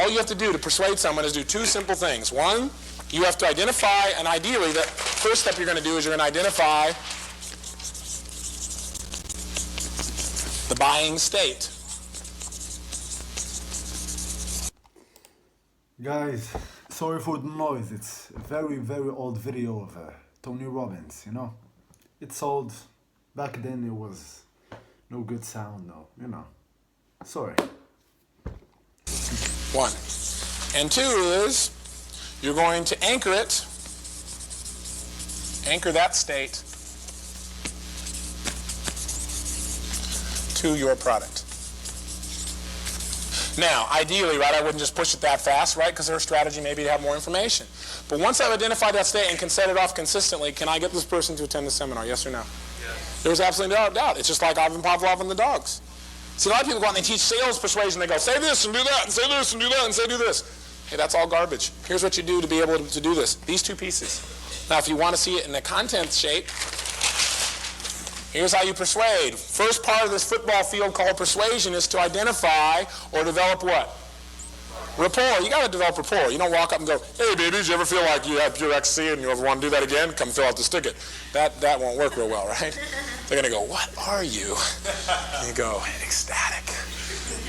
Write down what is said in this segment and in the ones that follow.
all you have to do to persuade someone is do two simple things. One, you have to identify, and ideally the first step you're going to do is you're going to identify the buying state. Guys, sorry for the noise. It's a very, very old video of Tony Robbins, you know. It's old. Back then it was no good sound, though, you know. Sorry. One. And two is you're going to anchor it, anchor that state to your product. Now, ideally, right, I wouldn't just push it that fast, right, because her strategy may be to have more information. But once I've identified that state and can set it off consistently, can I get this person to attend the seminar, yes or no? Yes. There's absolutely no doubt. It's just like Ivan Pavlov and the dogs. See, a lot of people go out and they teach sales persuasion. They go, say this and do that, and say this and do that, and say do this. Hey, that's all garbage. Here's what you do to be able to do this. These two pieces. Now, if you want to see it in the content shape, here's how you persuade. First part of this football field called persuasion is to identify or develop what? Rapport. You got to develop rapport. You don't walk up and go, hey, baby, did you ever feel like you had pure ecstasy and you ever want to do that again? Come fill out this ticket. That won't work real well, right? They're going to go, what are you? And you go, ecstatic.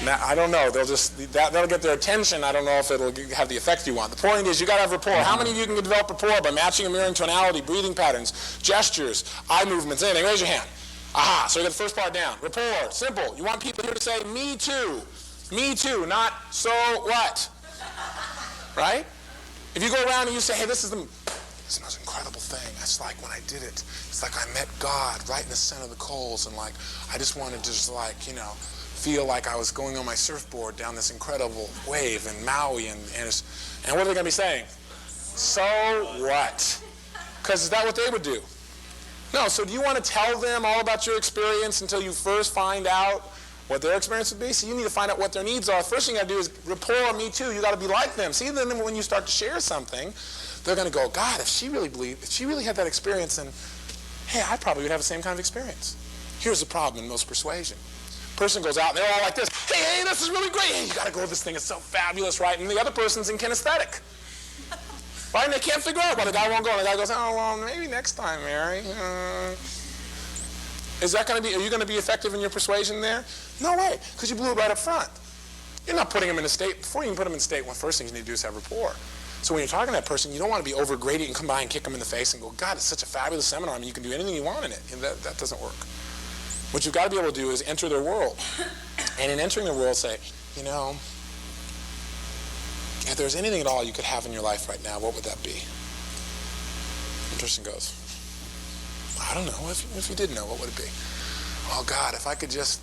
Now, I don't know. That'll get their attention. I don't know if it'll have the effect you want. The point is you got to have rapport. How many of you can develop rapport by matching a mirroring tonality, breathing patterns, gestures, eye movements, anything? Raise your hand. Aha, so we got the first part down. Rapport, simple. You want people here to say, me too. Me too, not so what? Right? If you go around and you say, hey, this is the most incredible thing. It's like when I did it, it's like I met God right in the center of the coals, and like I just wanted to just like, you know, feel like I was going on my surfboard down this incredible wave in Maui, and what are they going to be saying? So what? Because is that what they would do? No, so do you want to tell them all about your experience until you first find out what their experience would be? So you need to find out what their needs are. First thing you got to do is rapport, me too. You got to be like them. See, then when you start to share something, they're going to go, God, if she really had that experience, then, hey, I probably would have the same kind of experience. Here's the problem in most persuasion. Person goes out, and they're all like this. Hey, this is really great. Hey, you got to go with this thing. It's so fabulous, right? And the other person's in kinesthetic. Right? And they can't figure out why the guy won't go. And the guy goes, oh, well, maybe next time, Mary. Is that going to be, are you going to be effective in your persuasion there? No way, because you blew it right up front. You're not putting them in a state. Before you can put them in a state, one first thing you need to do is have rapport. So when you're talking to that person, you don't want to be over-grading and come by and kick them in the face and go, God, it's such a fabulous seminar. I mean, you can do anything you want in it. And that doesn't work. What you've got to be able to do is enter their world. And in entering their world, say, you know, if there's anything at all you could have in your life right now, what would that be? The person goes, I don't know. If you did know, what would it be? Oh, God, if I could just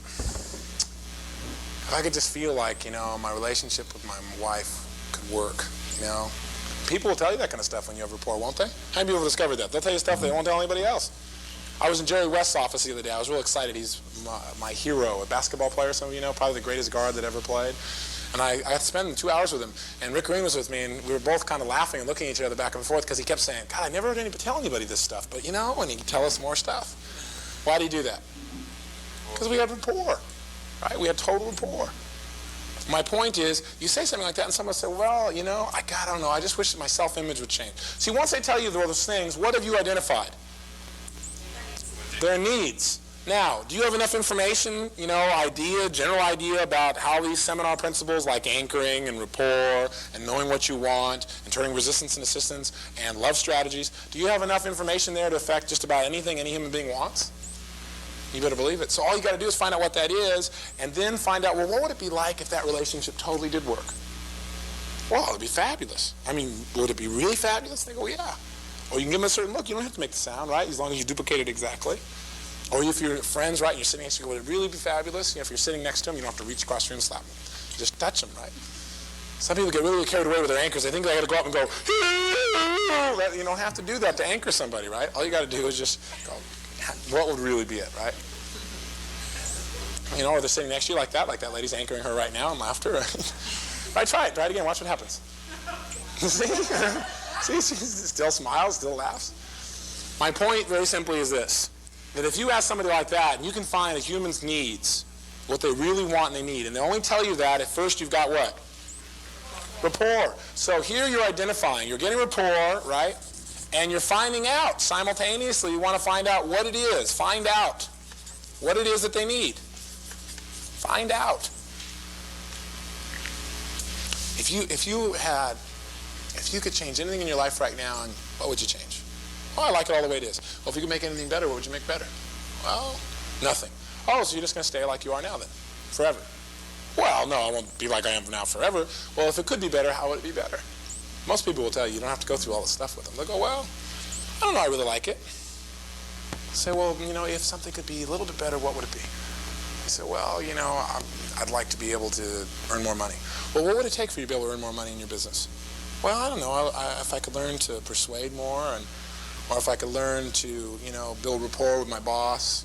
feel like, you know, my relationship with my wife could work, you know. People will tell you that kind of stuff when you have rapport, won't they? How many people have discovered that? They'll tell you stuff they won't tell anybody else. I was in Jerry West's office the other day. I was real excited. He's my hero, a basketball player, some of you know, probably the greatest guard that ever played. And I got to spend 2 hours with him. And Rick Green was with me, and we were both kind of laughing and looking at each other back and forth because he kept saying, God, I never heard anybody tell anybody this stuff. But, you know, and he'd tell us more stuff. Why do you do that? Because we had rapport, right? We had total rapport. My point is, you say something like that, and someone say, well, you know, I don't know. I just wish that my self-image would change. See, once they tell you those things, what have you identified? Their needs. Now, do you have enough information, you know, general idea about how these seminar principles like anchoring and rapport and knowing what you want and turning resistance into assistance and love strategies, do you have enough information there to affect just about anything any human being wants? You better believe it. So all you got to do is find out what that is and then find out, well, what would it be like if that relationship totally did work? Well, it'd be fabulous. I mean, would it be really fabulous? They go, yeah. Or you can give them a certain look. You don't have to make the sound, right? As long as you duplicate it exactly. Or if you're friends, right, and you're sitting next to you, would it really be fabulous? You know, if you're sitting next to them, you don't have to reach across the room and slap them. You just touch them, right? Some people get really carried away with their anchors. They think they got to go up and go, you don't have to do that to anchor somebody, right? All you got to do is just go, what would really be it, right? You know, or they're sitting next to you like that lady's anchoring her right now and laughter. Right, try it again, watch what happens. See, she still smiles, still laughs. My point very simply is this, that if you ask somebody like that, and you can find a human's needs, what they really want and they need, and they only tell you that at first you've got what? Rapport. So here you're identifying, you're getting rapport, right? And you're finding out simultaneously. You want to find out what it is. Find out what it is that they need. Find out. If you could change anything in your life right now, and what would you change? Oh, I like it all the way it is. Well, if you could make anything better, what would you make better? Well, nothing. Oh, so you're just going to stay like you are now then, forever? Well, no, I won't be like I am now forever. Well, if it could be better, how would it be better? Most people will tell you don't have to go through all this stuff with them. They'll go, well, I don't know, I really like it. Say, well, if something could be a little bit better, what would it be? You say, well, I'd like to be able to earn more money. Well, what would it take for you to be able to earn more money in your business? Well, I don't know. If I could learn to persuade more, or if I could learn to, build rapport with my boss,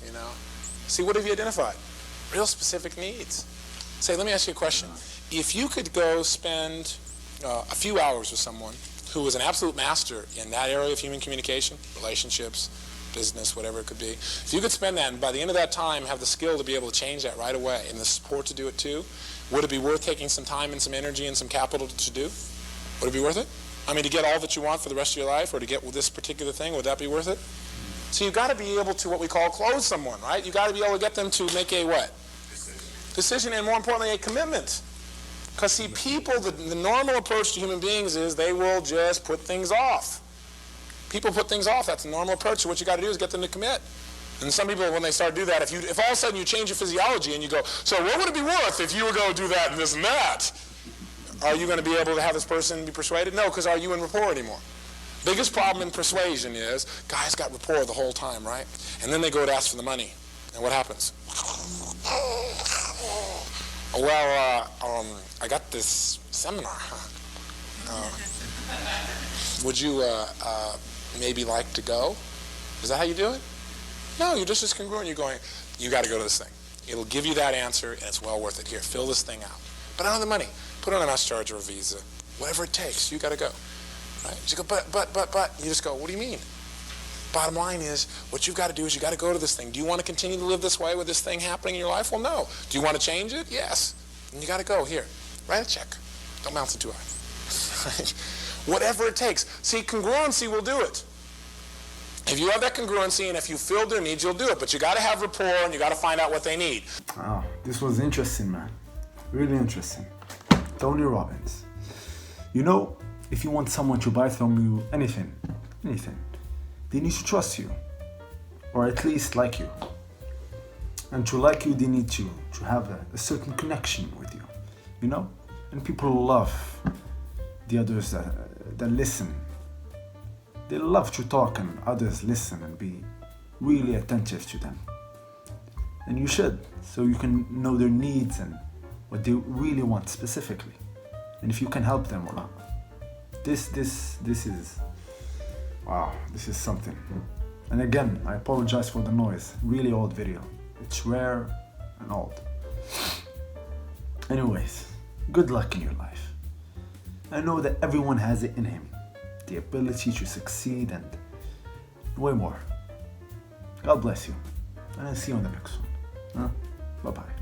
See, what have you identified? Real specific needs. Say, let me ask you a question. If you could go spend a few hours with someone who was an absolute master in that area of human communication, relationships, business, whatever it could be, if you could spend that and by the end of that time have the skill to be able to change that right away and the support to do it too, would it be worth taking some time and some energy and some capital to do? Would it be worth it? I mean, to get all that you want for the rest of your life, or to get this particular thing, would that be worth it? So you've got to be able to, what we call, close someone, right? You've got to be able to get them to make a what? Decision, and more importantly, a commitment. Because see, people, the normal approach to human beings is they will just put things off. People put things off. That's the normal approach. So what you got to do is get them to commit. And some people, when they start to do that, if all of a sudden you change your physiology and you go, so what would it be worth if you were going to do that and this and that? Are you going to be able to have this person be persuaded? No, because are you in rapport anymore? Biggest problem in persuasion is guys got rapport the whole time, right? And then they go to ask for the money. And what happens? Well, I got this seminar. Would you maybe like to go? Is that how you do it? No, you're just as congruent. You're going, you got to go to this thing. It'll give you that answer, and it's well worth it. Here, fill this thing out. But I don't have the money. Put on a mass charge or a Visa. Whatever it takes, you got to go. Right? You go, but. You just go, what do you mean? Bottom line is, what you've got to do is you got to go to this thing. Do you want to continue to live this way with this thing happening in your life? Well, no. Do you want to change it? Yes. And you got to go. Here, write a check. Don't bounce it too high. Whatever it takes. See, congruency will do it. If you have that congruency and if you feel their needs, you'll do it. But you got to have rapport and you got to find out what they need. Wow, this was interesting, man. Really interesting. Tony Robbins. If you want someone to buy from you anything, they need to trust you, or at least like you. And to like you, they need to have a certain connection with you, And people love the others that listen. They love to talk and others listen and be really attentive to them. And you should, so you can know their needs and what they really want specifically, and if you can help them or not. This is, wow, this is something. And again, I apologize for the noise. Really old video. It's rare and old. Anyways, good luck in your life. I know that everyone has it in him, the ability to succeed and way more. God bless you, and I'll see you on the next one. Bye-bye.